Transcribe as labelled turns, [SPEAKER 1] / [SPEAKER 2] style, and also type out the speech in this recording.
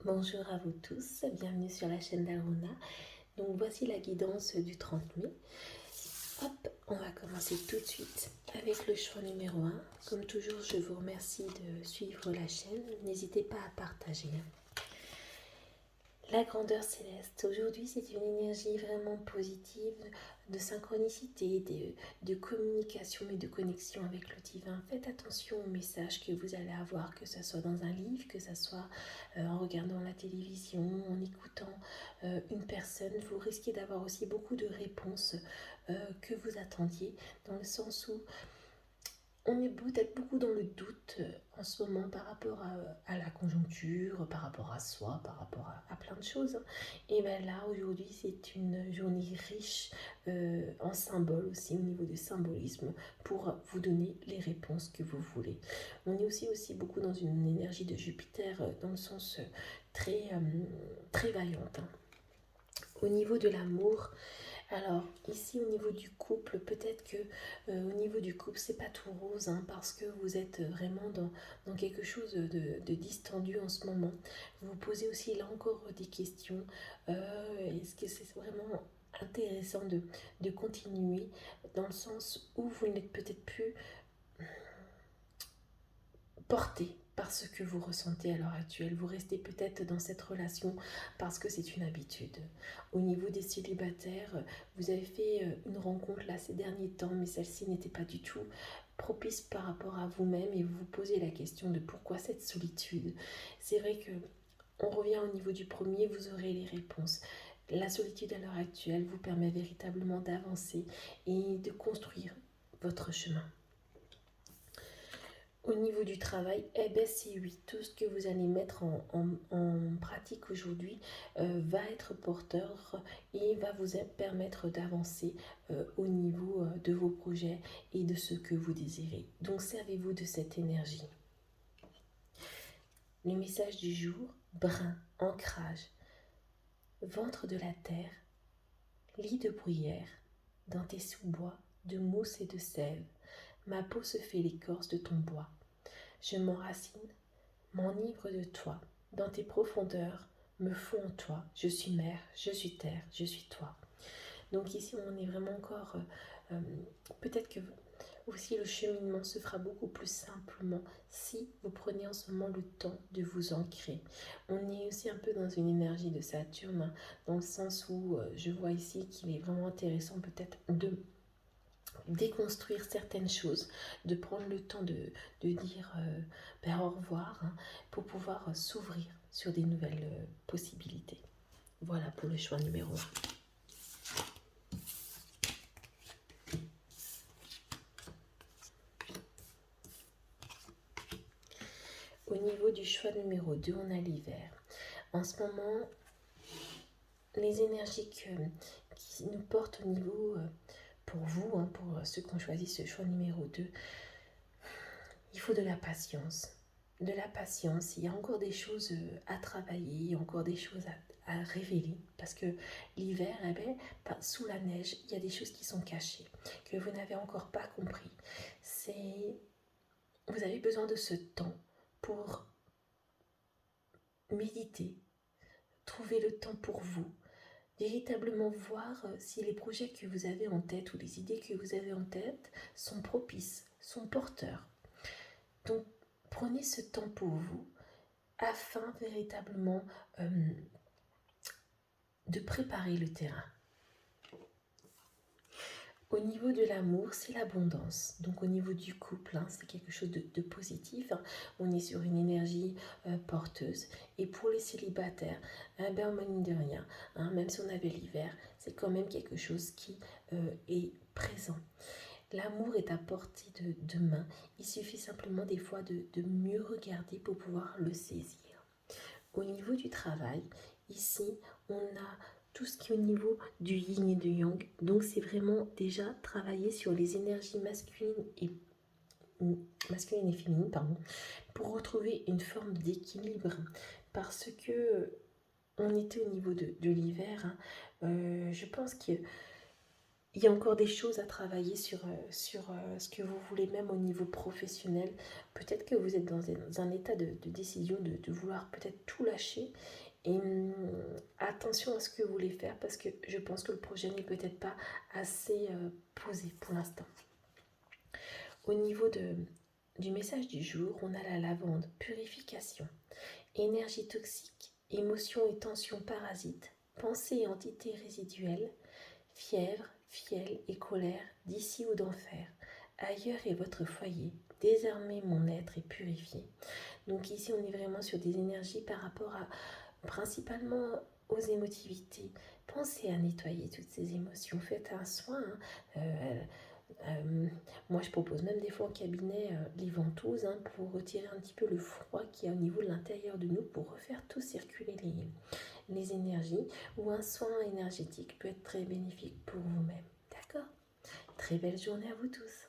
[SPEAKER 1] Bonjour à vous tous, bienvenue sur la chaîne d'Aruna. Donc voici la guidance du 30 mai. Hop, on va commencer tout de suite avec le choix numéro 1. Comme toujours, je vous remercie de suivre la chaîne. N'hésitez pas à partager. La grandeur céleste. Aujourd'hui, c'est une énergie vraiment positive, de synchronicité, de communication et de connexion avec le divin. Faites attention aux messages que vous allez avoir, que ce soit dans un livre, que ce soit en regardant la télévision, en écoutant une personne. Vous risquez d'avoir aussi beaucoup de réponses que vous attendiez, dans le sens où on est peut-être beaucoup dans le doute en ce moment par rapport à la conjoncture, par rapport à soi, par rapport à plein de choses. Et bien là, aujourd'hui, c'est une journée riche en symboles aussi, au niveau du symbolisme, pour vous donner les réponses que vous voulez. On est aussi beaucoup dans une énergie de Jupiter, dans le sens très vaillante. Au niveau de l'amour, alors ici au niveau du couple, peut-être que au niveau du couple c'est pas tout rose, parce que vous êtes vraiment dans quelque chose de distendu en ce moment. Vous vous posez aussi là encore des questions. Est-ce que c'est vraiment intéressant de continuer, dans le sens où vous n'êtes peut-être plus porté par ce que vous ressentez à l'heure actuelle. Vous restez peut-être dans cette relation parce que c'est une habitude. Au niveau des célibataires, vous avez fait une rencontre là ces derniers temps, mais celle-ci n'était pas du tout propice par rapport à vous-même et vous vous posez la question de pourquoi cette solitude. C'est vrai que on revient au niveau du premier, vous aurez les réponses. La solitude à l'heure actuelle vous permet véritablement d'avancer et de votre chemin. Au niveau du travail, c'est oui, tout ce que vous allez mettre en pratique aujourd'hui va être porteur et va vous permettre d'avancer au niveau de vos projets et de ce que vous désirez. Donc servez-vous de cette énergie. Le message du jour, brin, ancrage, ventre de la terre, lit de bruyère, dans tes sous-bois de mousse et de sève, ma peau se fait l'écorce de ton bois. Je m'enracine, m'enivre de toi, dans tes profondeurs, me fonds en toi. Je suis mer, je suis terre, je suis toi. Donc ici, on est vraiment encore... peut-être que aussi le cheminement se fera beaucoup plus simplement si vous prenez en ce moment le temps de vous ancrer. On est aussi un peu dans une énergie de Saturne, dans le sens où je vois ici qu'il est vraiment intéressant peut-être de déconstruire certaines choses, de prendre le temps de dire au revoir, pour pouvoir s'ouvrir sur des nouvelles possibilités. Voilà pour le choix numéro 1. Au niveau du choix numéro 2, on a l'hiver. En ce moment, les énergies qui nous portent au niveau, pour vous, pour ceux qui ont choisi ce choix numéro 2, il faut de la patience. De la patience, il y a encore des choses à travailler, il y a encore des choses à révéler, parce que l'hiver, sous la neige, il y a des choses qui sont cachées, que vous n'avez encore pas compris. Vous avez besoin de ce temps pour méditer, trouver le temps pour vous, véritablement voir si les projets que vous avez en tête ou les idées que vous avez en tête sont propices, sont porteurs. Donc, prenez ce temps pour vous afin véritablement de préparer le terrain. Au niveau de l'amour, c'est l'abondance. Donc au niveau du couple, c'est quelque chose de positif. On est sur une énergie porteuse. Et pour les célibataires, mine de rien, même si on avait l'hiver, c'est quand même quelque chose qui est présent. L'amour est à portée de main. Il suffit simplement des fois de mieux regarder pour pouvoir le saisir. Au niveau du travail, ici, on a tout ce qui est au niveau du yin et du yang. Donc, c'est vraiment déjà travailler sur les énergies masculines et féminines, pour retrouver une forme d'équilibre. Parce que on était au niveau de l'hiver. Je pense qu'il il y a encore des choses à travailler sur ce que vous voulez, même au niveau professionnel. Peut-être que vous êtes dans un état de décision, de vouloir peut-être tout lâcher. Et attention à ce que vous voulez faire, parce que je pense que le projet n'est peut-être pas assez posé pour l'instant. Au niveau du message du jour, on a la lavande, purification, énergie toxique, émotions et tensions parasites, pensées et entités résiduelles, fièvre, fiel et colère, d'ici ou d'enfer. Ailleurs est votre foyer, désormais mon être est purifié. Donc ici on est vraiment sur des énergies par rapport à principalement aux émotivités. Pensez à nettoyer toutes ces émotions, faites un soin. Moi je propose même des fois en cabinet les ventouses pour retirer un petit peu le froid qu'il y a au niveau de l'intérieur de nous, pour refaire tout circuler les énergies, ou un soin énergétique peut être très bénéfique pour vous-même. D'accord ? Très belle journée à vous tous.